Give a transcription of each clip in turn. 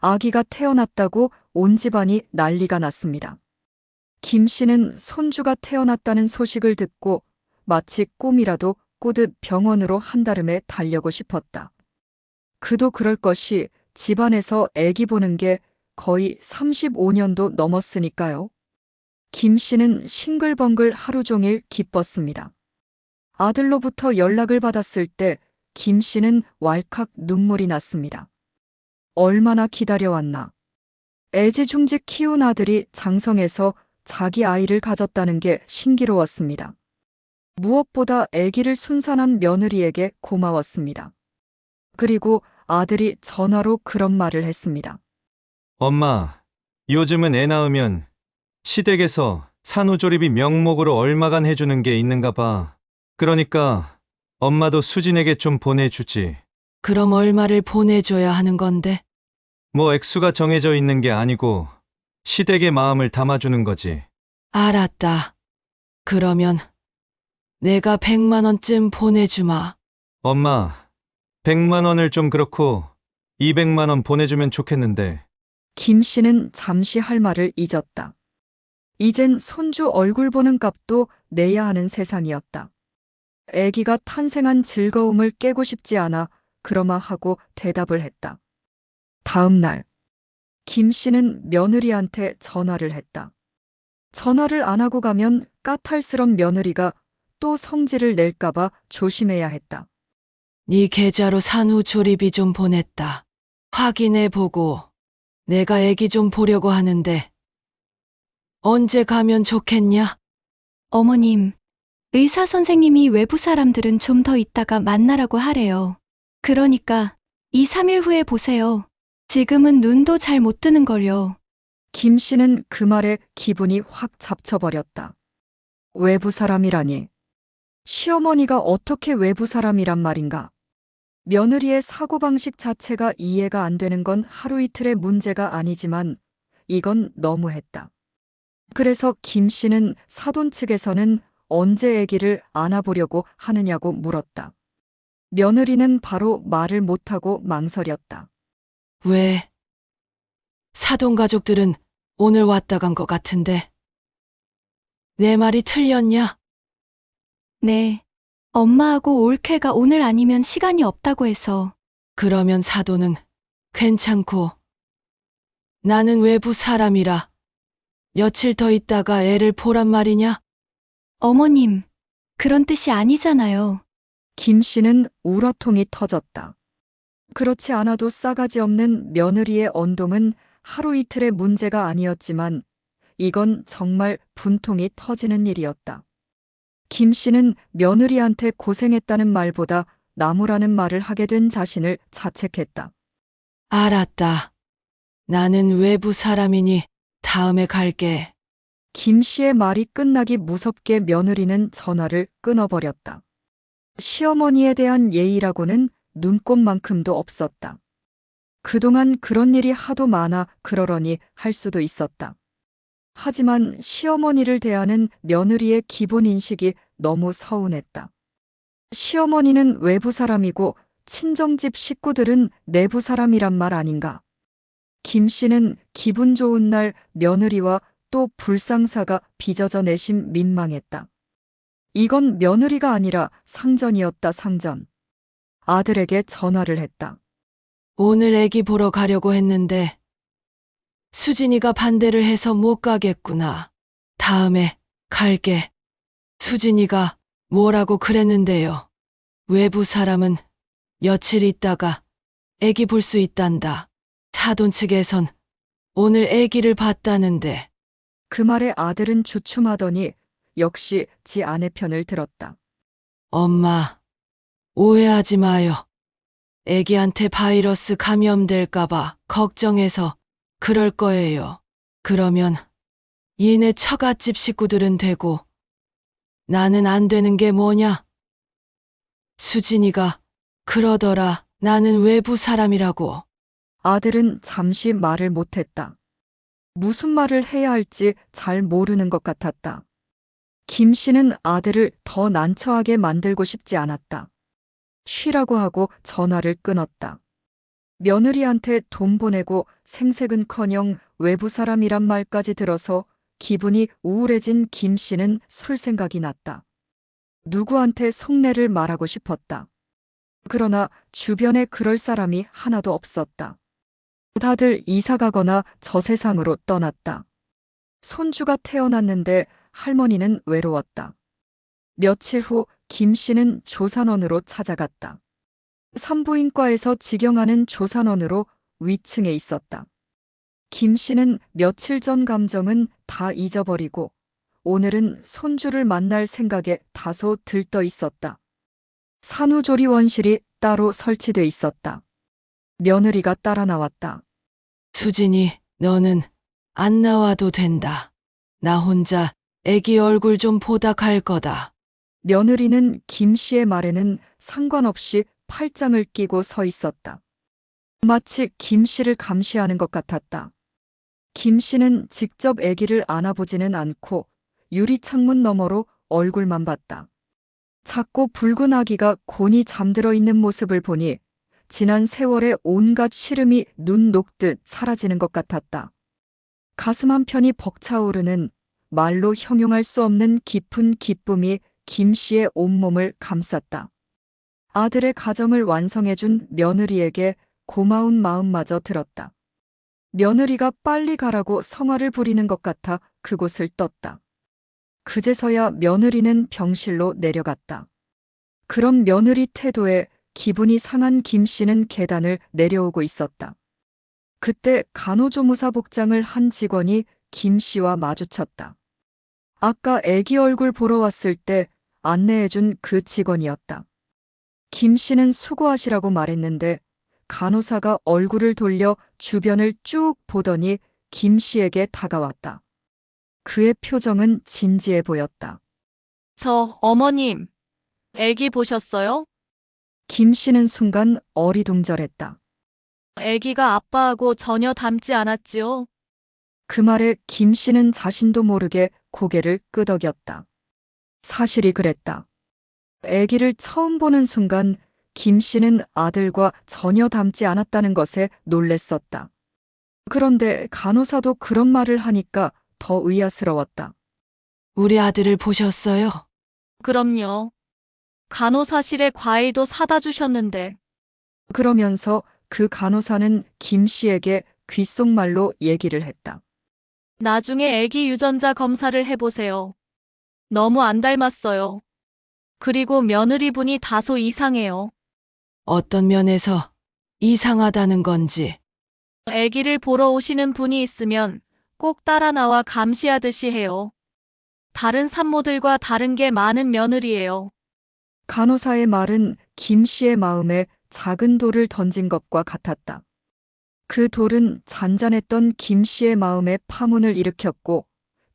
아기가 태어났다고 온 집안이 난리가 났습니다. 김 씨는 손주가 태어났다는 소식을 듣고 마치 꿈이라도 꾸듯 병원으로 한달음에 달려고 싶었다. 그도 그럴 것이 집안에서 아기 보는 게 거의 35년도 넘었으니까요. 김 씨는 싱글벙글 하루 종일 기뻤습니다. 아들로부터 연락을 받았을 때 김 씨는 왈칵 눈물이 났습니다. 얼마나 기다려왔나. 애지중지 키운 아들이 장성해서 자기 아이를 가졌다는 게 신기로웠습니다. 무엇보다 아기를 순산한 며느리에게 고마웠습니다. 그리고 아들이 전화로 그런 말을 했습니다. 엄마, 요즘은 애 낳으면 시댁에서 산후조리비 명목으로 얼마간 해주는 게 있는가 봐. 그러니까 엄마도 수진에게 좀 보내주지. 그럼 얼마를 보내줘야 하는 건데? 뭐 액수가 정해져 있는 게 아니고 시댁의 마음을 담아주는 거지. 알았다. 그러면 내가 100만 원쯤 보내주마. 엄마, 100만 원을 좀 그렇고 200만 원 보내주면 좋겠는데. 김 씨는 잠시 할 말을 잊었다. 이젠 손주 얼굴 보는 값도 내야 하는 세상이었다. 아기가 탄생한 즐거움을 깨고 싶지 않아 그러마하고 대답을 했다. 다음 날, 김 씨는 며느리한테 전화를 했다. 전화를 안 하고 가면 까탈스런 며느리가 또 성질을 낼까봐 조심해야 했다. 네 계좌로 산후조리비 좀 보냈다. 확인해보고 내가 애기 좀 보려고 하는데 언제 가면 좋겠냐? 어머님, 의사 선생님이 외부 사람들은 좀 더 있다가 만나라고 하래요. 그러니까 2, 3일 후에 보세요. 지금은 눈도 잘 못 뜨는걸요. 김 씨는 그 말에 기분이 확 잡쳐버렸다. 외부 사람이라니. 시어머니가 어떻게 외부 사람이란 말인가? 며느리의 사고방식 자체가 이해가 안 되는 건 하루 이틀의 문제가 아니지만 이건 너무했다. 그래서 김 씨는 사돈 측에서는 언제 아기를 안아보려고 하느냐고 물었다. 며느리는 바로 말을 못하고 망설였다. 왜? 사돈 가족들은 오늘 왔다 간 것 같은데. 내 말이 틀렸냐? 네. 엄마하고 올케가 오늘 아니면 시간이 없다고 해서. 그러면 사돈은 괜찮고 나는 외부 사람이라 며칠 더 있다가 애를 보란 말이냐? 어머님, 그런 뜻이 아니잖아요. 김 씨는 우러통이 터졌다. 그렇지 않아도 싸가지 없는 며느리의 언동은 하루 이틀의 문제가 아니었지만 이건 정말 분통이 터지는 일이었다. 김 씨는 며느리한테 고생했다는 말보다 나무라는 말을 하게 된 자신을 자책했다. 알았다. 나는 외부 사람이니 다음에 갈게. 김 씨의 말이 끝나기 무섭게 며느리는 전화를 끊어버렸다. 시어머니에 대한 예의라고는 눈꼽만큼도 없었다. 그동안 그런 일이 하도 많아 그러려니 할 수도 있었다. 하지만 시어머니를 대하는 며느리의 기본 인식이 너무 서운했다. 시어머니는 외부 사람이고 친정집 식구들은 내부 사람이란 말 아닌가. 김 씨는 기분 좋은 날 며느리와 또 불상사가 빚어져 내심 민망했다. 이건 며느리가 아니라 상전이었다, 상전. 아들에게 전화를 했다. 오늘 애기 보러 가려고 했는데 수진이가 반대를 해서 못 가겠구나. 다음에 갈게. 수진이가 뭐라고 그랬는데요. 외부 사람은 며칠 있다가 애기 볼 수 있단다. 사돈 측에선 오늘 애기를 봤다는데. 그 말에 아들은 주춤하더니 역시 지 아내 편을 들었다. 엄마, 오해하지 마요. 애기한테 바이러스 감염될까봐 걱정해서 그럴 거예요. 그러면 얘네 처갓집 식구들은 되고 나는 안 되는 게 뭐냐? 수진이가 그러더라. 나는 외부 사람이라고. 아들은 잠시 말을 못했다. 무슨 말을 해야 할지 잘 모르는 것 같았다. 김 씨는 아들을 더 난처하게 만들고 싶지 않았다. 쉬라고 하고 전화를 끊었다. 며느리한테 돈 보내고 생색은커녕 외부 사람이란 말까지 들어서 기분이 우울해진 김 씨는 술 생각이 났다. 누구한테 속내를 말하고 싶었다. 그러나 주변에 그럴 사람이 하나도 없었다. 다들 이사 가거나 저 세상으로 떠났다. 손주가 태어났는데 할머니는 외로웠다. 며칠 후 김 씨는 조산원으로 찾아갔다. 산부인과에서 직영하는 조산원으로 위층에 있었다. 김 씨는 며칠 전 감정은 다 잊어버리고 오늘은 손주를 만날 생각에 다소 들떠 있었다. 산후조리원실이 따로 설치돼 있었다. 며느리가 따라 나왔다. 수진이, 너는 안 나와도 된다. 나 혼자 애기 얼굴 좀 보다 갈 거다. 며느리는 김 씨의 말에는 상관없이 팔짱을 끼고 서 있었다. 마치 김 씨를 감시하는 것 같았다. 김 씨는 직접 아기를 안아보지는 않고 유리창문 너머로 얼굴만 봤다. 작고 붉은 아기가 곤히 잠들어 있는 모습을 보니 지난 세월의 온갖 시름이 눈 녹듯 사라지는 것 같았다. 가슴 한편이 벅차오르는 말로 형용할 수 없는 깊은 기쁨이 김 씨의 온몸을 감쌌다. 아들의 가정을 완성해준 며느리에게 고마운 마음마저 들었다. 며느리가 빨리 가라고 성화를 부리는 것 같아 그곳을 떴다. 그제서야 며느리는 병실로 내려갔다. 그런 며느리 태도에 기분이 상한 김 씨는 계단을 내려오고 있었다. 그때 간호조무사 복장을 한 직원이 김 씨와 마주쳤다. 아까 아기 얼굴 보러 왔을 때 안내해준 그 직원이었다. 김 씨는 수고하시라고 말했는데 간호사가 얼굴을 돌려 주변을 쭉 보더니 김 씨에게 다가왔다. 그의 표정은 진지해 보였다. 저 어머님, 애기 보셨어요? 김 씨는 순간 어리둥절했다. 애기가 아빠하고 전혀 닮지 않았지요? 그 말에 김 씨는 자신도 모르게 고개를 끄덕였다. 사실이 그랬다. 아기를 처음 보는 순간 김 씨는 아들과 전혀 닮지 않았다는 것에 놀랬었다. 그런데 간호사도 그런 말을 하니까 더 의아스러웠다. 우리 아들을 보셨어요? 그럼요. 간호사실에 과일도 사다 주셨는데. 그러면서 그 간호사는 김 씨에게 귓속말로 얘기를 했다. 나중에 애기 유전자 검사를 해보세요. 너무 안 닮았어요. 그리고 며느리분이 다소 이상해요. 어떤 면에서 이상하다는 건지. 애기를 보러 오시는 분이 있으면 꼭 따라 나와 감시하듯이 해요. 다른 산모들과 다른 게 많은 며느리예요. 간호사의 말은 김 씨의 마음에 작은 돌을 던진 것과 같았다. 그 돌은 잔잔했던 김 씨의 마음에 파문을 일으켰고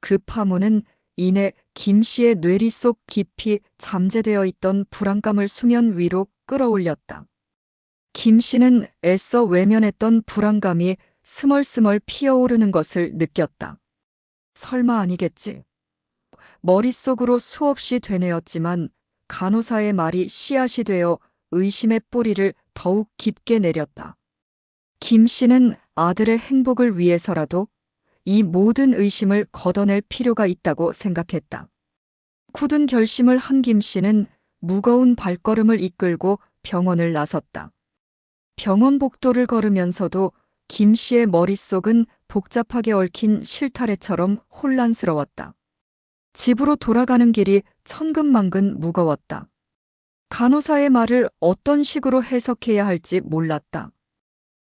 그 파문은 이내 김 씨의 뇌리 속 깊이 잠재되어 있던 불안감을 수면 위로 끌어올렸다. 김 씨는 애써 외면했던 불안감이 스멀스멀 피어오르는 것을 느꼈다. 설마 아니겠지. 머릿속으로 수없이 되뇌었지만 간호사의 말이 씨앗이 되어 의심의 뿌리를 더욱 깊게 내렸다. 김 씨는 아들의 행복을 위해서라도 이 모든 의심을 걷어낼 필요가 있다고 생각했다. 굳은 결심을 한 김 씨는 무거운 발걸음을 이끌고 병원을 나섰다. 병원 복도를 걸으면서도 김 씨의 머릿속은 복잡하게 얽힌 실타래처럼 혼란스러웠다. 집으로 돌아가는 길이 천근만근 무거웠다. 간호사의 말을 어떤 식으로 해석해야 할지 몰랐다.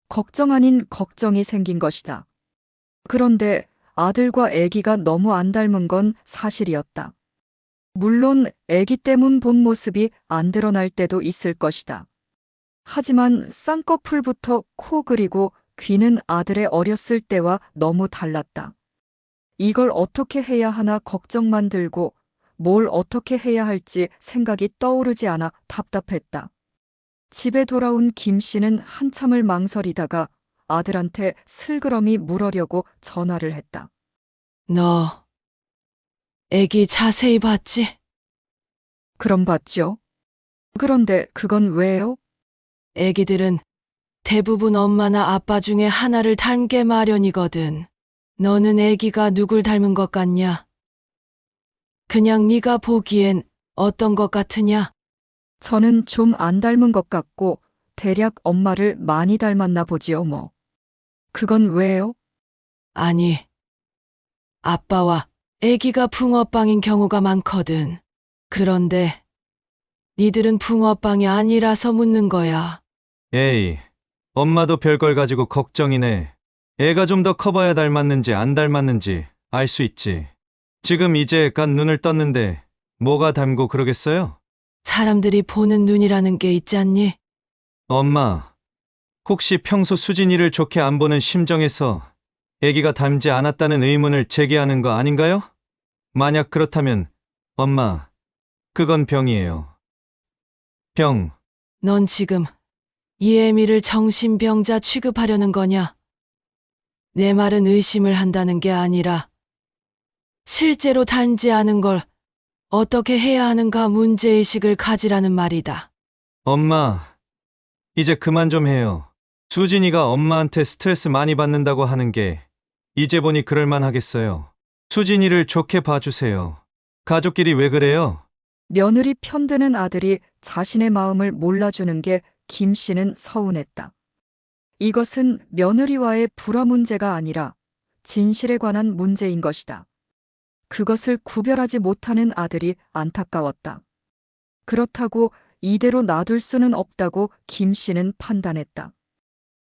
걱정 아닌 걱정이 생긴 것이다. 그런데 아들과 아기가 너무 안 닮은 건 사실이었다. 물론 아기 때문 본 모습이 안 드러날 때도 있을 것이다. 하지만 쌍꺼풀부터 코 그리고 귀는 아들의 어렸을 때와 너무 달랐다. 이걸 어떻게 해야 하나 걱정만 들고 뭘 어떻게 해야 할지 생각이 떠오르지 않아 답답했다. 집에 돌아온 김 씨는 한참을 망설이다가 아들한테 슬그러미 물으려고 전화를 했다. 너 애기 자세히 봤지? 그럼 봤죠? 그런데 그건 왜요? 애기들은 대부분 엄마나 아빠 중에 하나를 닮은 게 마련이거든. 너는 애기가 누굴 닮은 것 같냐? 그냥 네가 보기엔 어떤 것 같으냐? 저는 좀 안 닮은 것 같고 대략 엄마를 많이 닮았나 보지요, 뭐. 그건 왜요? 아니, 아빠와 애기가 붕어빵인 경우가 많거든. 그런데 니들은 붕어빵이 아니라서 묻는 거야. 에이, 엄마도 별걸 가지고 걱정이네. 애가 좀 더 커봐야 닮았는지 안 닮았는지 알 수 있지. 지금 이제 갓 눈을 떴는데 뭐가 닮고 그러겠어요? 사람들이 보는 눈이라는 게 있지 않니? 엄마, 혹시 평소 수진이를 좋게 안 보는 심정에서 애기가 닮지 않았다는 의문을 제기하는 거 아닌가요? 만약 그렇다면 엄마, 그건 병이에요. 병. 넌 지금 이애미를 정신병자 취급하려는 거냐? 내 말은 의심을 한다는 게 아니라 실제로 닮지 않은 걸 어떻게 해야 하는가 문제의식을 가지라는 말이다. 엄마, 이제 그만 좀 해요. 수진이가 엄마한테 스트레스 많이 받는다고 하는 게 이제 보니 그럴만 하겠어요. 수진이를 좋게 봐주세요. 가족끼리 왜 그래요? 며느리 편드는 아들이 자신의 마음을 몰라주는 게 김 씨는 서운했다. 이것은 며느리와의 불화 문제가 아니라 진실에 관한 문제인 것이다. 그것을 구별하지 못하는 아들이 안타까웠다. 그렇다고 이대로 놔둘 수는 없다고 김 씨는 판단했다.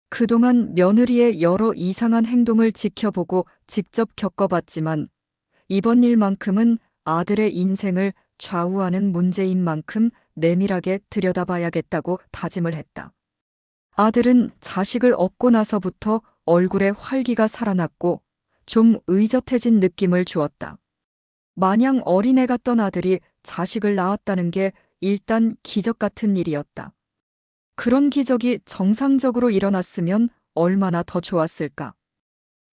그동안 며느리의 여러 이상한 행동을 지켜보고 직접 겪어봤지만 이번 일만큼은 아들의 인생을 좌우하는 문제인 만큼 내밀하게 들여다봐야겠다고 다짐을 했다. 아들은 자식을 얻고 나서부터 얼굴에 활기가 살아났고 좀 의젓해진 느낌을 주었다. 마냥 어린애 같던 아들이 자식을 낳았다는 게 일단 기적 같은 일이었다. 그런 기적이 정상적으로 일어났으면 얼마나 더 좋았을까.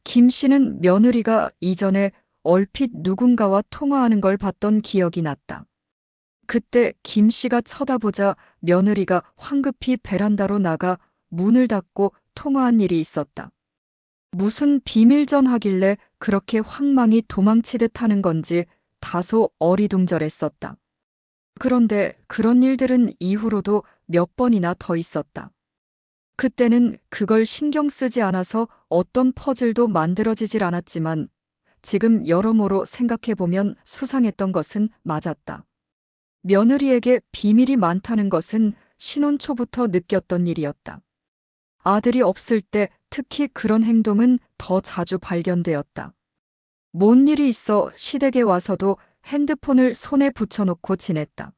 김 씨는 며느리가 이전에 얼핏 누군가와 통화하는 걸 봤던 기억이 났다. 그때 김 씨가 쳐다보자 며느리가 황급히 베란다로 나가 문을 닫고 통화한 일이 있었다. 무슨 비밀전 하길래 그렇게 황망히 도망치듯 하는 건지 다소 어리둥절했었다. 그런데 그런 일들은 이후로도 몇 번이나 더 있었다. 그때는 그걸 신경 쓰지 않아서 어떤 퍼즐도 만들어지질 않았지만 지금 여러모로 생각해보면 수상했던 것은 맞았다. 며느리에게 비밀이 많다는 것은 신혼 초부터 느꼈던 일이었다. 아들이 없을 때 특히 그런 행동은 더 자주 발견되었다. 뭔 일이 있어 시댁에 와서도 핸드폰을 손에 붙여놓고 지냈다.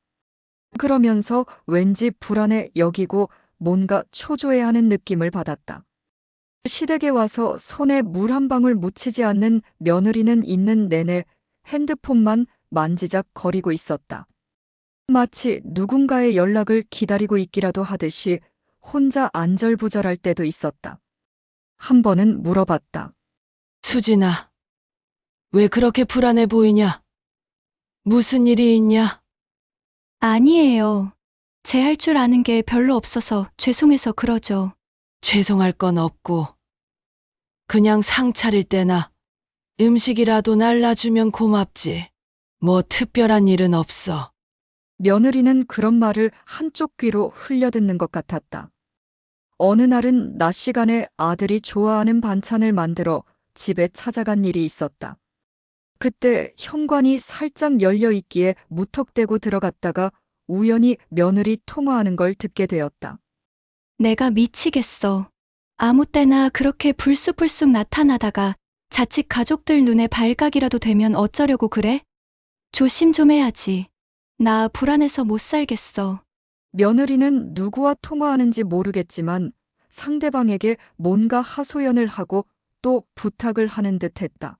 그러면서 왠지 불안해 여기고 뭔가 초조해하는 느낌을 받았다. 시댁에 와서 손에 물 한 방울 묻히지 않는 며느리는 있는 내내 핸드폰만 만지작거리고 있었다. 마치 누군가의 연락을 기다리고 있기라도 하듯이 혼자 안절부절할 때도 있었다. 한 번은 물어봤다. 수진아, 왜 그렇게 불안해 보이냐? 무슨 일이 있냐? 아니에요. 제 할 줄 아는 게 별로 없어서 죄송해서 그러죠. 죄송할 건 없고 그냥 상 차릴 때나 음식이라도 날라주면 고맙지. 뭐 특별한 일은 없어. 며느리는 그런 말을 한쪽 귀로 흘려듣는 것 같았다. 어느 날은 낮 시간에 아들이 좋아하는 반찬을 만들어 집에 찾아간 일이 있었다. 그때 현관이 살짝 열려 있기에 무턱대고 들어갔다가 우연히 며느리 통화하는 걸 듣게 되었다. 내가 미치겠어. 아무 때나 그렇게 불쑥불쑥 나타나다가 자칫 가족들 눈에 발각이라도 되면 어쩌려고 그래? 조심 좀 해야지. 나 불안해서 못 살겠어. 며느리는 누구와 통화하는지 모르겠지만 상대방에게 뭔가 하소연을 하고 또 부탁을 하는 듯 했다.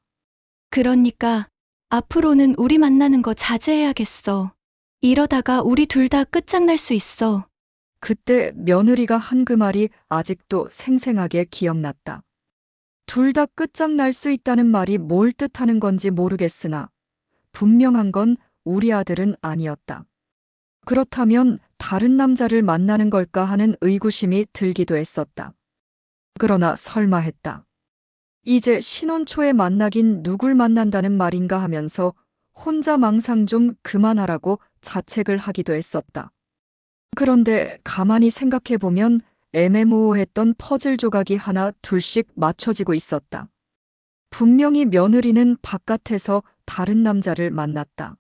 그러니까 앞으로는 우리 만나는 거 자제해야겠어. 이러다가 우리 둘 다 끝장날 수 있어. 그때 며느리가 한 그 말이 아직도 생생하게 기억났다. 둘 다 끝장날 수 있다는 말이 뭘 뜻하는 건지 모르겠으나 분명한 건 우리 아들은 아니었다. 그렇다면 다른 남자를 만나는 걸까 하는 의구심이 들기도 했었다. 그러나 설마 했다. 이제 신혼 초에 만나긴 누굴 만난다는 말인가 하면서 혼자 망상 좀 그만하라고 자책을 하기도 했었다. 그런데 가만히 생각해보면 애매모호했던 퍼즐 조각이 하나 둘씩 맞춰지고 있었다. 분명히 며느리는 바깥에서 다른 남자를 만났다.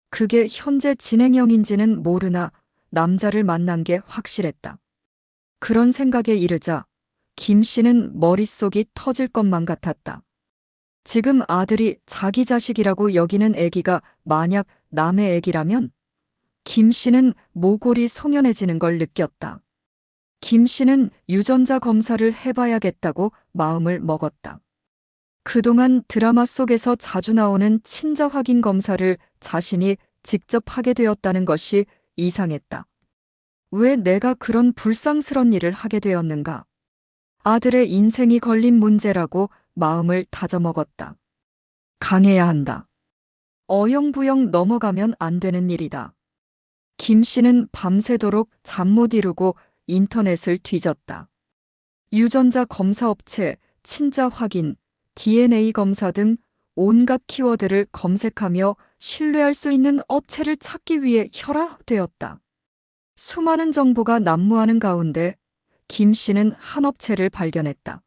그게 현재 진행형인지는 모르나 남자를 만난 게 확실했다. 그런 생각에 이르자 김 씨는 머릿속이 터질 것만 같았다. 지금 아들이 자기 자식이라고 여기는 애기가 만약 남의 애기라면 김 씨는 모골이 송연해지는 걸 느꼈다. 김 씨는 유전자 검사를 해봐야겠다고 마음을 먹었다. 그동안 드라마 속에서 자주 나오는 친자 확인 검사를 자신이 직접 하게 되었다는 것이 이상했다. 왜 내가 그런 불상스런 일을 하게 되었는가? 아들의 인생이 걸린 문제라고 마음을 다져먹었다. 강해야 한다. 어영부영 넘어가면 안 되는 일이다. 김 씨는 밤새도록 잠 못 이루고 인터넷을 뒤졌다. 유전자 검사 업체, 친자 확인, DNA 검사 등 온갖 키워드를 검색하며 신뢰할 수 있는 업체를 찾기 위해 혈안되었다. 수많은 정보가 난무하는 가운데 김 씨는 한 업체를 발견했다.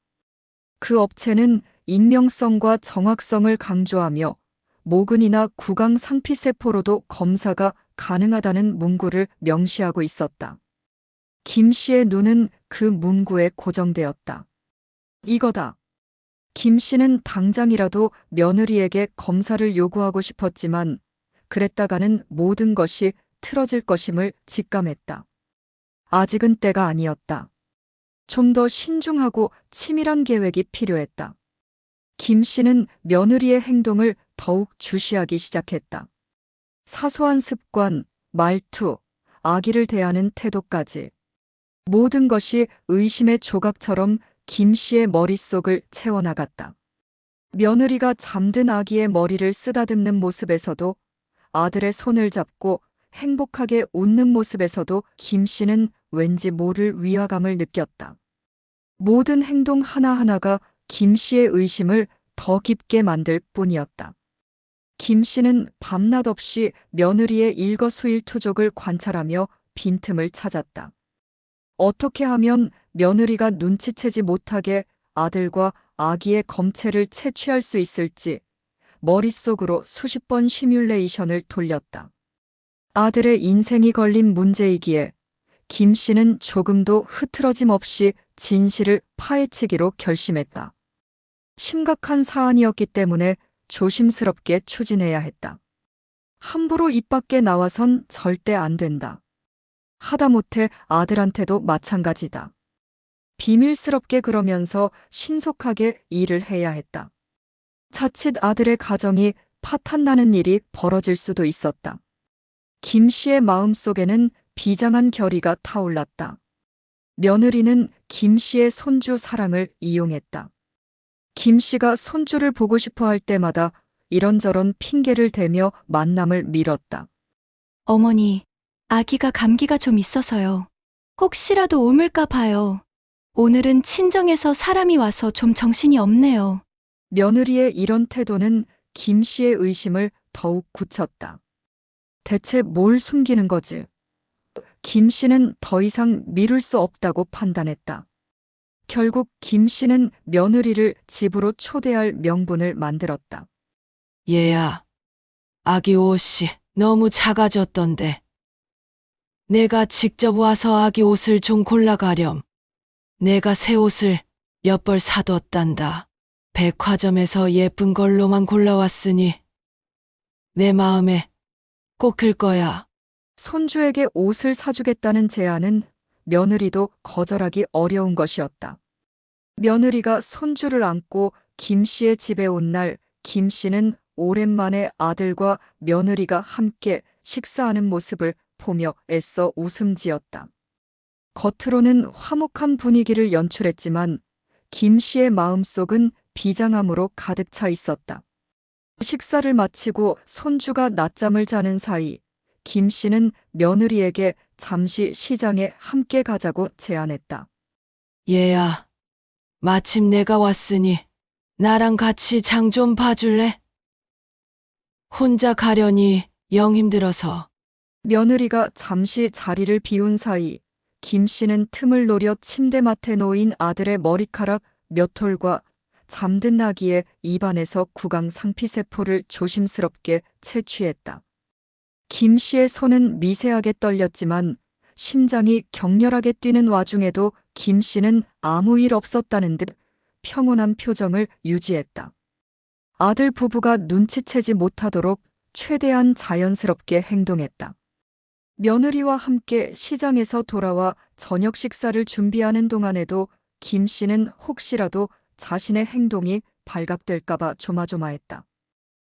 그 업체는 익명성과 정확성을 강조하며 모근이나 구강 상피세포로도 검사가 가능하다는 문구를 명시하고 있었다. 김 씨의 눈은 그 문구에 고정되었다. 이거다. 김 씨는 당장이라도 며느리에게 검사를 요구하고 싶었지만 그랬다가는 모든 것이 틀어질 것임을 직감했다. 아직은 때가 아니었다. 좀 더 신중하고 치밀한 계획이 필요했다. 김 씨는 며느리의 행동을 더욱 주시하기 시작했다. 사소한 습관, 말투, 아기를 대하는 태도까지 모든 것이 의심의 조각처럼 김 씨의 머릿속을 채워나갔다. 며느리가 잠든 아기의 머리를 쓰다듬는 모습에서도 아들의 손을 잡고 행복하게 웃는 모습에서도 김 씨는 왠지 모를 위화감을 느꼈다. 모든 행동 하나하나가 김 씨의 의심을 더 깊게 만들 뿐이었다. 김 씨는 밤낮 없이 며느리의 일거수일투족을 관찰하며 빈틈을 찾았다. 어떻게 하면 며느리가 눈치채지 못하게 아들과 아기의 검체를 채취할 수 있을지 머릿속으로 수십 번 시뮬레이션을 돌렸다. 아들의 인생이 걸린 문제이기에 김 씨는 조금도 흐트러짐 없이 진실을 파헤치기로 결심했다. 심각한 사안이었기 때문에 조심스럽게 추진해야 했다. 함부로 입 밖에 나와선 절대 안 된다. 하다못해 아들한테도 마찬가지다. 비밀스럽게 그러면서 신속하게 일을 해야 했다. 자칫 아들의 가정이 파탄나는 일이 벌어질 수도 있었다. 김 씨의 마음속에는 비장한 결의가 타올랐다. 며느리는 김 씨의 손주 사랑을 이용했다. 김 씨가 손주를 보고 싶어 할 때마다 이런저런 핑계를 대며 만남을 미뤘다. 어머니, 아기가 감기가 좀 있어서요. 혹시라도 옮을까 봐요. 오늘은 친정에서 사람이 와서 좀 정신이 없네요. 며느리의 이런 태도는 김 씨의 의심을 더욱 굳혔다. 대체 뭘 숨기는 거지? 김 씨는 더 이상 미룰 수 없다고 판단했다. 결국 김 씨는 며느리를 집으로 초대할 명분을 만들었다. 얘야, 아기 옷이 너무 작아졌던데. 내가 직접 와서 아기 옷을 좀 골라가렴. 내가 새 옷을 몇 벌 사뒀단다. 백화점에서 예쁜 걸로만 골라왔으니 내 마음에 꼭 들 거야. 손주에게 옷을 사주겠다는 제안은 며느리도 거절하기 어려운 것이었다. 며느리가 손주를 안고 김 씨의 집에 온 날 김 씨는 오랜만에 아들과 며느리가 함께 식사하는 모습을 보며 애써 웃음 지었다. 겉으로는 화목한 분위기를 연출했지만 김 씨의 마음속은 비장함으로 가득 차 있었다. 식사를 마치고 손주가 낮잠을 자는 사이 김 씨는 며느리에게 잠시 시장에 함께 가자고 제안했다. 얘야, 마침 내가 왔으니 나랑 같이 장 좀 봐줄래? 혼자 가려니 영 힘들어서. 며느리가 잠시 자리를 비운 사이 김 씨는 틈을 노려 침대맡에 놓인 아들의 머리카락 몇 톨과 잠든 아기의 입안에서 구강 상피세포를 조심스럽게 채취했다. 김 씨의 손은 미세하게 떨렸지만 심장이 격렬하게 뛰는 와중에도 김 씨는 아무 일 없었다는 듯 평온한 표정을 유지했다. 아들 부부가 눈치채지 못하도록 최대한 자연스럽게 행동했다. 며느리와 함께 시장에서 돌아와 저녁 식사를 준비하는 동안에도 김 씨는 혹시라도 자신의 행동이 발각될까봐 조마조마했다.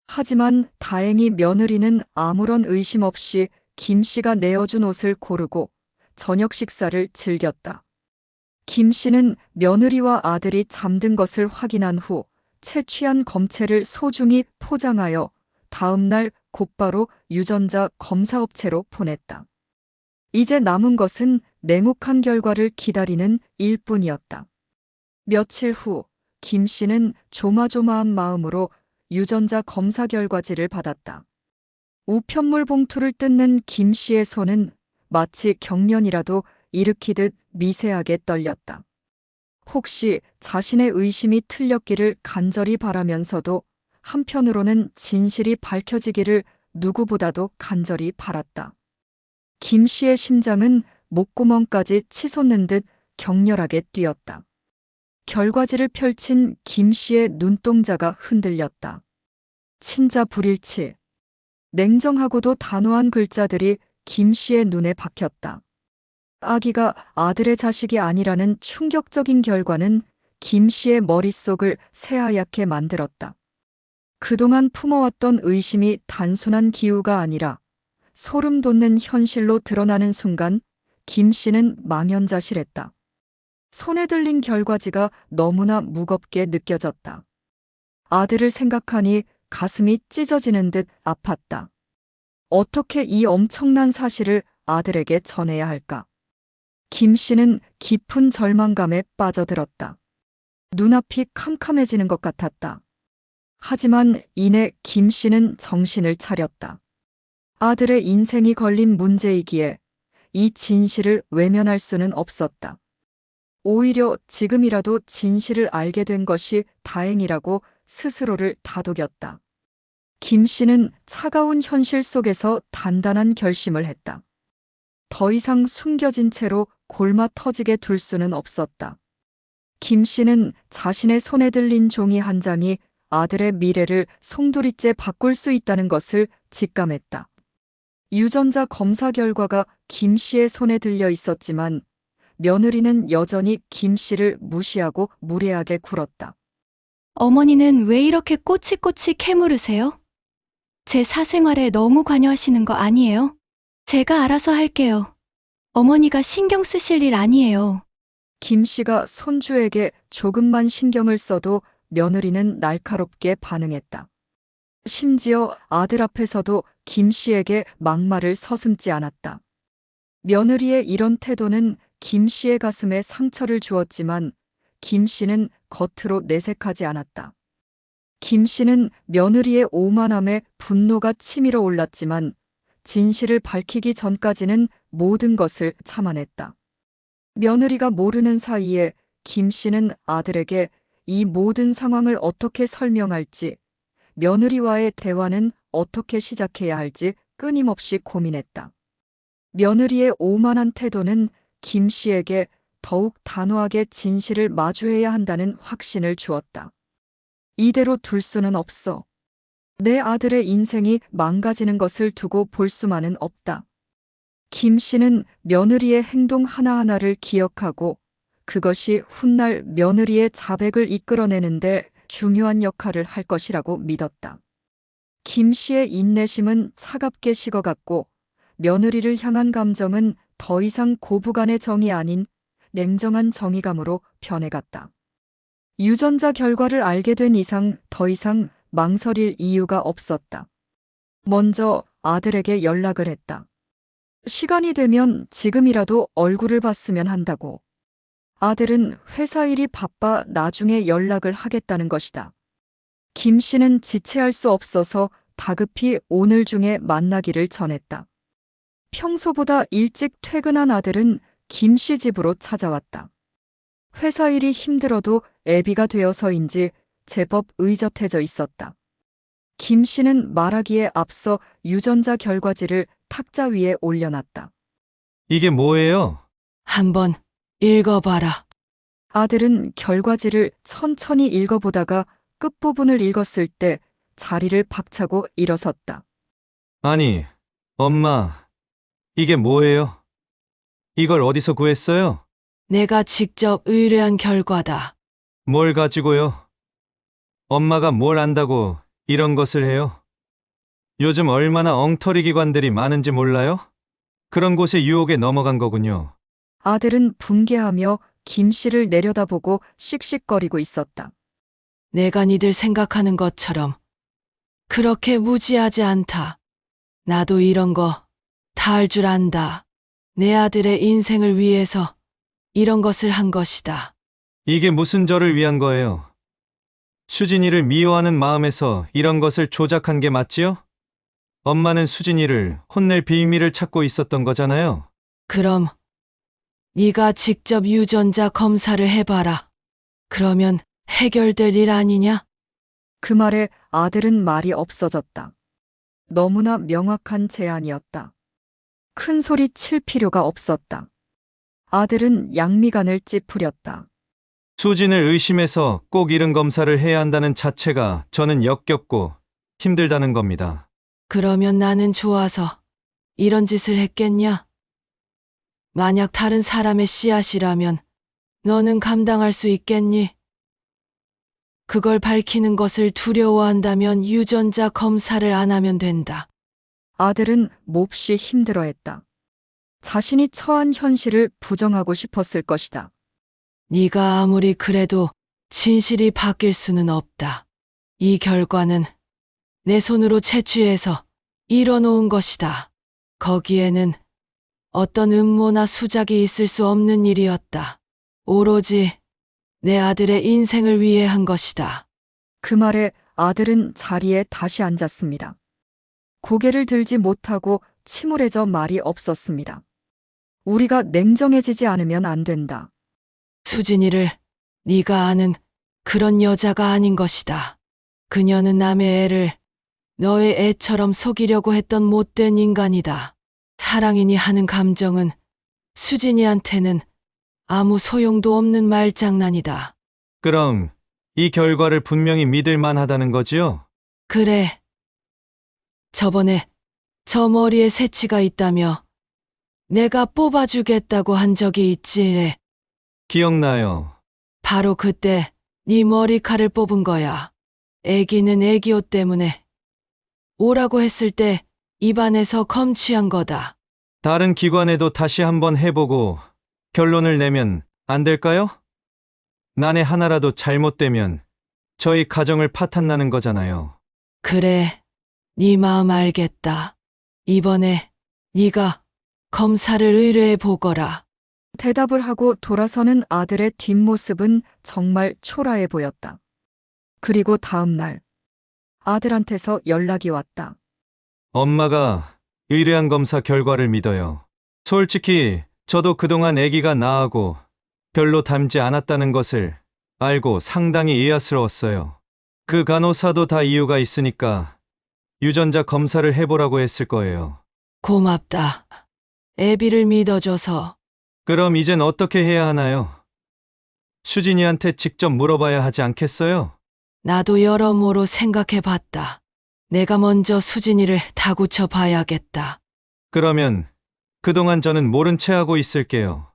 하지만 다행히 며느리는 아무런 의심 없이 김 씨가 내어준 옷을 고르고 저녁 식사를 즐겼다. 김 씨는 며느리와 아들이 잠든 것을 확인한 후 채취한 검체를 소중히 포장하여 다음 날 곧바로 유전자 검사업체로 보냈다. 이제 남은 것은 냉혹한 결과를 기다리는 일뿐이었다. 며칠 후 김 씨는 조마조마한 마음으로 유전자 검사 결과지를 받았다. 우편물 봉투를 뜯는 김 씨의 손은 마치 경련이라도 일으키듯 미세하게 떨렸다. 혹시 자신의 의심이 틀렸기를 간절히 바라면서도 한편으로는 진실이 밝혀지기를 누구보다도 간절히 바랐다. 김 씨의 심장은 목구멍까지 치솟는 듯 격렬하게 뛰었다. 결과지를 펼친 김 씨의 눈동자가 흔들렸다. 친자 불일치. 냉정하고도 단호한 글자들이 김 씨의 눈에 박혔다. 아기가 아들의 자식이 아니라는 충격적인 결과는 김 씨의 머릿속을 새하얗게 만들었다. 그동안 품어왔던 의심이 단순한 기우가 아니라 소름 돋는 현실로 드러나는 순간 김 씨는 망연자실했다. 손에 들린 결과지가 너무나 무겁게 느껴졌다. 아들을 생각하니 가슴이 찢어지는 듯 아팠다. 어떻게 이 엄청난 사실을 아들에게 전해야 할까? 김 씨는 깊은 절망감에 빠져들었다. 눈앞이 캄캄해지는 것 같았다. 하지만 이내 김 씨는 정신을 차렸다. 아들의 인생이 걸린 문제이기에 이 진실을 외면할 수는 없었다. 오히려 지금이라도 진실을 알게 된 것이 다행이라고 스스로를 다독였다. 김 씨는 차가운 현실 속에서 단단한 결심을 했다. 더 이상 숨겨진 채로 골마 터지게 둘 수는 없었다. 김 씨는 자신의 손에 들린 종이 한 장이 아들의 미래를 송두리째 바꿀 수 있다는 것을 직감했다. 유전자 검사 결과가 김 씨의 손에 들려 있었지만 며느리는 여전히 김 씨를 무시하고 무례하게 굴었다. 어머니는 왜 이렇게 꼬치꼬치 캐물으세요? 제 사생활에 너무 관여하시는 거 아니에요? 제가 알아서 할게요. 어머니가 신경 쓰실 일 아니에요. 김 씨가 손주에게 조금만 신경을 써도 며느리는 날카롭게 반응했다. 심지어 아들 앞에서도 김 씨에게 막말을 서슴지 않았다. 며느리의 이런 태도는 김 씨의 가슴에 상처를 주었지만 김 씨는 겉으로 내색하지 않았다. 김 씨는 며느리의 오만함에 분노가 치밀어 올랐지만 진실을 밝히기 전까지는 모든 것을 참아냈다. 며느리가 모르는 사이에 김 씨는 아들에게 이 모든 상황을 어떻게 설명할지, 며느리와의 대화는 어떻게 시작해야 할지 끊임없이 고민했다. 며느리의 오만한 태도는 김 씨에게 더욱 단호하게 진실을 마주해야 한다는 확신을 주었다. 이대로 둘 수는 없어. 내 아들의 인생이 망가지는 것을 두고 볼 수만은 없다. 김 씨는 며느리의 행동 하나하나를 기억하고 그것이 훗날 며느리의 자백을 이끌어내는데 중요한 역할을 할 것이라고 믿었다. 김 씨의 인내심은 차갑게 식어갔고 며느리를 향한 감정은 더 이상 고부간의 정이 아닌 냉정한 정의감으로 변해갔다. 유전자 결과를 알게 된 이상 더 이상 망설일 이유가 없었다. 먼저 아들에게 연락을 했다. 시간이 되면 지금이라도 얼굴을 봤으면 한다고. 아들은 회사 일이 바빠 나중에 연락을 하겠다는 것이다. 김 씨는 지체할 수 없어서 다급히 오늘 중에 만나기를 전했다. 평소보다 일찍 퇴근한 아들은 김 씨 집으로 찾아왔다. 회사 일이 힘들어도 애비가 되어서인지 제법 의젓해져 있었다. 김 씨는 말하기에 앞서 유전자 결과지를 탁자 위에 올려놨다. 이게 뭐예요? 한번 읽어봐라. 아들은 결과지를 천천히 읽어보다가 끝부분을 읽었을 때 자리를 박차고 일어섰다. 아니, 엄마, 이게 뭐예요? 이걸 어디서 구했어요? 내가 직접 의뢰한 결과다. 뭘 가지고요? 엄마가 뭘 안다고 이런 것을 해요? 요즘 얼마나 엉터리 기관들이 많은지 몰라요? 그런 곳에 유혹에 넘어간 거군요. 아들은 붕괴하며 김 씨를 내려다보고 씩씩거리고 있었다. 내가 니들 생각하는 것처럼 그렇게 무지하지 않다. 나도 이런 거 다 할 줄 안다. 내 아들의 인생을 위해서 이런 것을 한 것이다. 이게 무슨 저를 위한 거예요? 수진이를 미워하는 마음에서 이런 것을 조작한 게 맞지요? 엄마는 수진이를 혼낼 비밀을 찾고 있었던 거잖아요. 그럼 네가 직접 유전자 검사를 해봐라. 그러면 해결될 일 아니냐? 그 말에 아들은 말이 없어졌다. 너무나 명확한 제안이었다. 큰 소리 칠 필요가 없었다. 아들은 양미간을 찌푸렸다. 수진을 의심해서 꼭 이런 검사를 해야 한다는 자체가 저는 역겹고 힘들다는 겁니다. 그러면 나는 좋아서 이런 짓을 했겠냐? 만약 다른 사람의 씨앗이라면 너는 감당할 수 있겠니? 그걸 밝히는 것을 두려워한다면 유전자 검사를 안 하면 된다. 아들은 몹시 힘들어했다. 자신이 처한 현실을 부정하고 싶었을 것이다. 네가 아무리 그래도 진실이 바뀔 수는 없다. 이 결과는 내 손으로 채취해서 이뤄놓은 것이다. 거기에는 어떤 음모나 수작이 있을 수 없는 일이었다. 오로지 내 아들의 인생을 위해 한 것이다. 그 말에 아들은 자리에 다시 앉았습니다. 고개를 들지 못하고 침울해져 말이 없었습니다. 우리가 냉정해지지 않으면 안 된다. 수진이를 네가 아는 그런 여자가 아닌 것이다. 그녀는 남의 애를 너의 애처럼 속이려고 했던 못된 인간이다. 사랑이니 하는 감정은 수진이한테는 아무 소용도 없는 말장난이다. 그럼 이 결과를 분명히 믿을 만하다는 거지요? 그래. 저번에 저 머리에 새치가 있다며 내가 뽑아주겠다고 한 적이 있지. 기억나요. 바로 그때 네 머리칼을 뽑은 거야. 애기는 애기 옷 때문에 오라고 했을 때 입안에서 검취한 거다. 다른 기관에도 다시 한번 해보고 결론을 내면 안 될까요? 난에 하나라도 잘못되면 저희 가정을 파탄나는 거잖아요. 그래, 네 마음 알겠다. 이번에 네가 검사를 의뢰해 보거라. 대답을 하고 돌아서는 아들의 뒷모습은 정말 초라해 보였다. 그리고 다음 날 아들한테서 연락이 왔다. 엄마가 의뢰한 검사 결과를 믿어요. 솔직히 저도 그동안 아기가 나하고 별로 닮지 않았다는 것을 알고 상당히 의아스러웠어요. 그 간호사도 다 이유가 있으니까 유전자 검사를 해보라고 했을 거예요. 고맙다. 애비를 믿어줘서. 그럼 이젠 어떻게 해야 하나요? 수진이한테 직접 물어봐야 하지 않겠어요? 나도 여러모로 생각해 봤다. 내가 먼저 수진이를 다구쳐 봐야겠다. 그러면 그동안 저는 모른 채 하고 있을게요.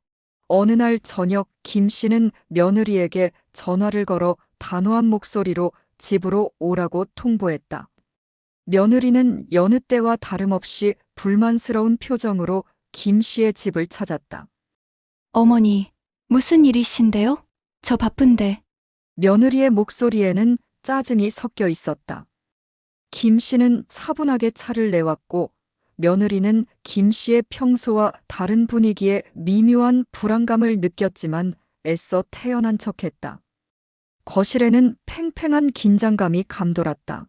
어느 날 저녁 김 씨는 며느리에게 전화를 걸어 단호한 목소리로 집으로 오라고 통보했다. 며느리는 여느 때와 다름없이 불만스러운 표정으로 김 씨의 집을 찾았다. 어머니, 무슨 일이신데요? 저 바쁜데. 며느리의 목소리에는 짜증이 섞여 있었다. 김 씨는 차분하게 차를 내왔고 며느리는 김 씨의 평소와 다른 분위기에 미묘한 불안감을 느꼈지만 애써 태연한 척했다. 거실에는 팽팽한 긴장감이 감돌았다.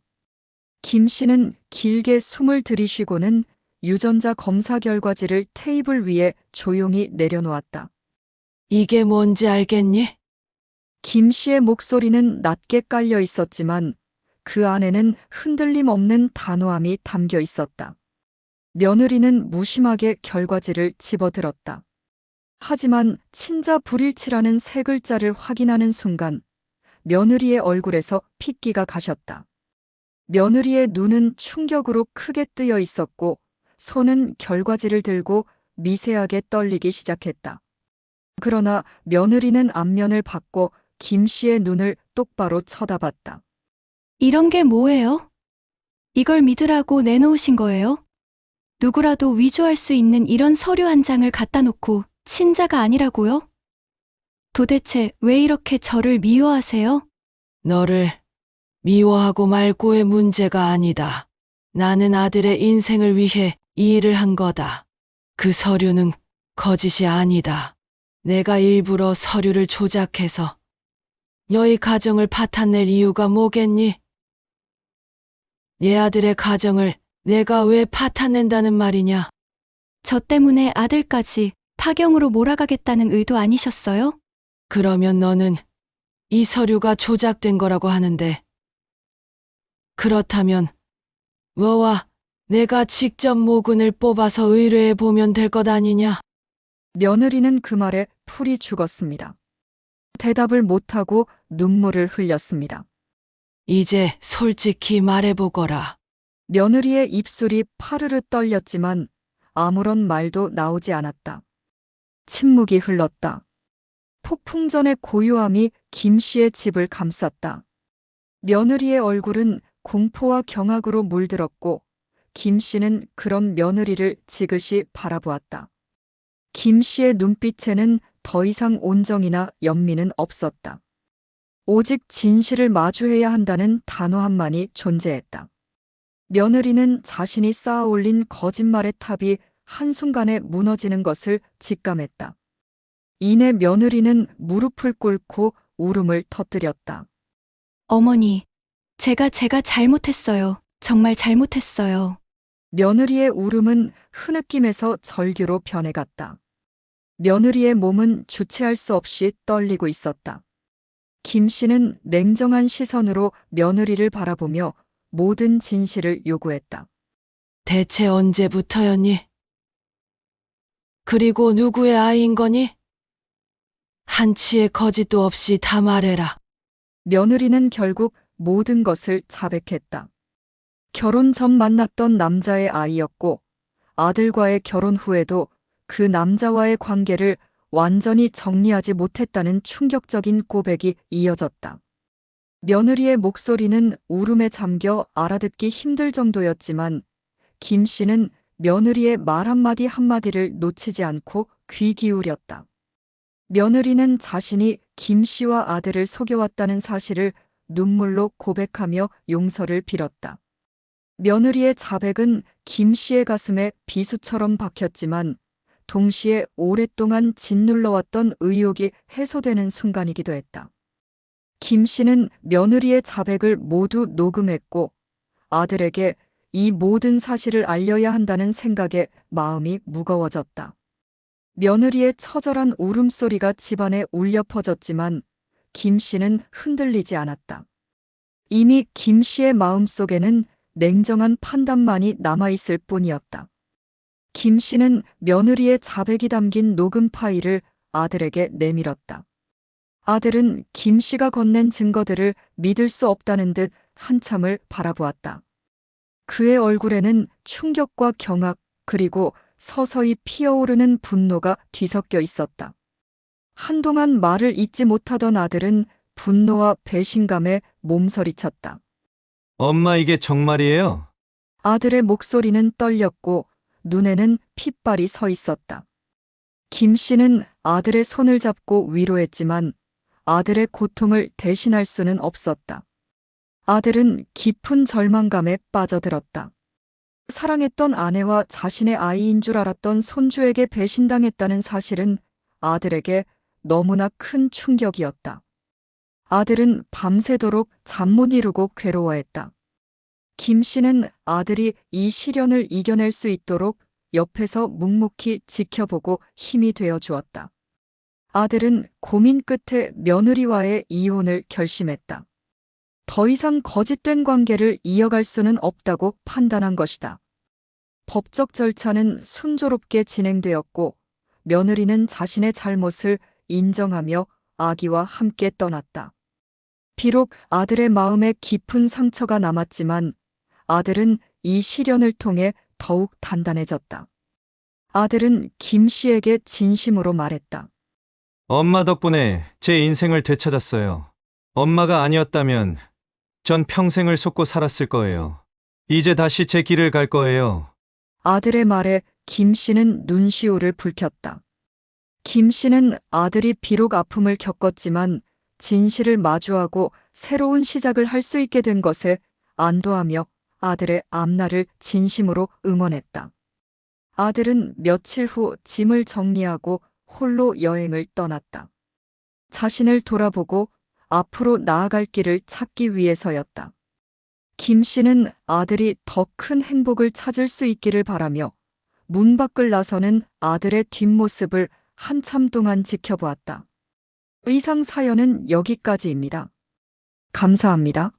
김 씨는 길게 숨을 들이쉬고는 유전자 검사 결과지를 테이블 위에 조용히 내려놓았다. 이게 뭔지 알겠니? 김 씨의 목소리는 낮게 깔려 있었지만 그 안에는 흔들림 없는 단호함이 담겨 있었다. 며느리는 무심하게 결과지를 집어들었다. 하지만 친자 불일치라는 세 글자를 확인하는 순간 며느리의 얼굴에서 핏기가 가셨다. 며느리의 눈은 충격으로 크게 뜨여 있었고 손은 결과지를 들고 미세하게 떨리기 시작했다. 그러나 며느리는 안면을 받고 김 씨의 눈을 똑바로 쳐다봤다. 이런 게 뭐예요? 이걸 믿으라고 내놓으신 거예요? 누구라도 위조할 수 있는 이런 서류 한 장을 갖다 놓고 친자가 아니라고요? 도대체 왜 이렇게 저를 미워하세요? 너를 미워하고 말고의 문제가 아니다. 나는 아들의 인생을 위해 이 일을 한 거다. 그 서류는 거짓이 아니다. 내가 일부러 서류를 조작해서 너희 가정을 파탄낼 이유가 뭐겠니? 내 아들의 가정을 내가 왜 파탄낸다는 말이냐? 저 때문에 아들까지 파경으로 몰아가겠다는 의도 아니셨어요? 그러면 너는 이 서류가 조작된 거라고 하는데, 그렇다면 너와 내가 직접 모근을 뽑아서 의뢰해 보면 될 것 아니냐? 며느리는 그 말에 풀이 죽었습니다. 대답을 못하고 눈물을 흘렸습니다. 이제 솔직히 말해보거라. 며느리의 입술이 파르르 떨렸지만 아무런 말도 나오지 않았다. 침묵이 흘렀다. 폭풍전의 고요함이 김 씨의 집을 감쌌다. 며느리의 얼굴은 공포와 경악으로 물들었고 김 씨는 그런 며느리를 지그시 바라보았다. 김 씨의 눈빛에는 더 이상 온정이나 연민은 없었다. 오직 진실을 마주해야 한다는 단호함만이 존재했다. 며느리는 자신이 쌓아올린 거짓말의 탑이 한순간에 무너지는 것을 직감했다. 이내 며느리는 무릎을 꿇고 울음을 터뜨렸다. 어머니, 제가 잘못했어요. 정말 잘못했어요. 며느리의 울음은 흐느낌에서 절규로 변해갔다. 며느리의 몸은 주체할 수 없이 떨리고 있었다. 김 씨는 냉정한 시선으로 며느리를 바라보며 모든 진실을 요구했다. 대체 언제부터였니? 그리고 누구의 아이인 거니? 한치의 거짓도 없이 다 말해라. 며느리는 결국 모든 것을 자백했다. 결혼 전 만났던 남자의 아이였고 아들과의 결혼 후에도 그 남자와의 관계를 완전히 정리하지 못했다는 충격적인 고백이 이어졌다. 며느리의 목소리는 울음에 잠겨 알아듣기 힘들 정도였지만 김 씨는 며느리의 말 한마디 한마디를 놓치지 않고 귀 기울였다. 며느리는 자신이 김 씨와 아들을 속여왔다는 사실을 눈물로 고백하며 용서를 빌었다. 며느리의 자백은 김 씨의 가슴에 비수처럼 박혔지만 동시에 오랫동안 짓눌러왔던 의혹이 해소되는 순간이기도 했다. 김 씨는 며느리의 자백을 모두 녹음했고 아들에게 이 모든 사실을 알려야 한다는 생각에 마음이 무거워졌다. 며느리의 처절한 울음소리가 집안에 울려 퍼졌지만 김 씨는 흔들리지 않았다. 이미 김 씨의 마음속에는 냉정한 판단만이 남아있을 뿐이었다. 김 씨는 며느리의 자백이 담긴 녹음 파일을 아들에게 내밀었다. 아들은 김 씨가 건넨 증거들을 믿을 수 없다는 듯 한참을 바라보았다. 그의 얼굴에는 충격과 경악 그리고 서서히 피어오르는 분노가 뒤섞여 있었다. 한동안 말을 잇지 못하던 아들은 분노와 배신감에 몸서리쳤다. 엄마 이게 정말이에요? 아들의 목소리는 떨렸고 눈에는 핏발이 서 있었다. 김 씨는 아들의 손을 잡고 위로했지만 아들의 고통을 대신할 수는 없었다. 아들은 깊은 절망감에 빠져들었다. 사랑했던 아내와 자신의 아이인 줄 알았던 손주에게 배신당했다는 사실은 아들에게 너무나 큰 충격이었다. 아들은 밤새도록 잠 못 이루고 괴로워했다. 김 씨는 아들이 이 시련을 이겨낼 수 있도록 옆에서 묵묵히 지켜보고 힘이 되어 주었다. 아들은 고민 끝에 며느리와의 이혼을 결심했다. 더 이상 거짓된 관계를 이어갈 수는 없다고 판단한 것이다. 법적 절차는 순조롭게 진행되었고 며느리는 자신의 잘못을 인정하며 아기와 함께 떠났다. 비록 아들의 마음에 깊은 상처가 남았지만 아들은 이 시련을 통해 더욱 단단해졌다. 아들은 김 씨에게 진심으로 말했다. 엄마 덕분에 제 인생을 되찾았어요. 엄마가 아니었다면 전 평생을 속고 살았을 거예요. 이제 다시 제 길을 갈 거예요. 아들의 말에 김 씨는 눈시울을 붉혔다. 김 씨는 아들이 비록 아픔을 겪었지만 진실을 마주하고 새로운 시작을 할 수 있게 된 것에 안도하며 아들의 앞날을 진심으로 응원했다. 아들은 며칠 후 짐을 정리하고 홀로 여행을 떠났다. 자신을 돌아보고 앞으로 나아갈 길을 찾기 위해서였다. 김 씨는 아들이 더 큰 행복을 찾을 수 있기를 바라며 문 밖을 나서는 아들의 뒷모습을 한참 동안 지켜보았다. 의상 사연은 여기까지입니다. 감사합니다.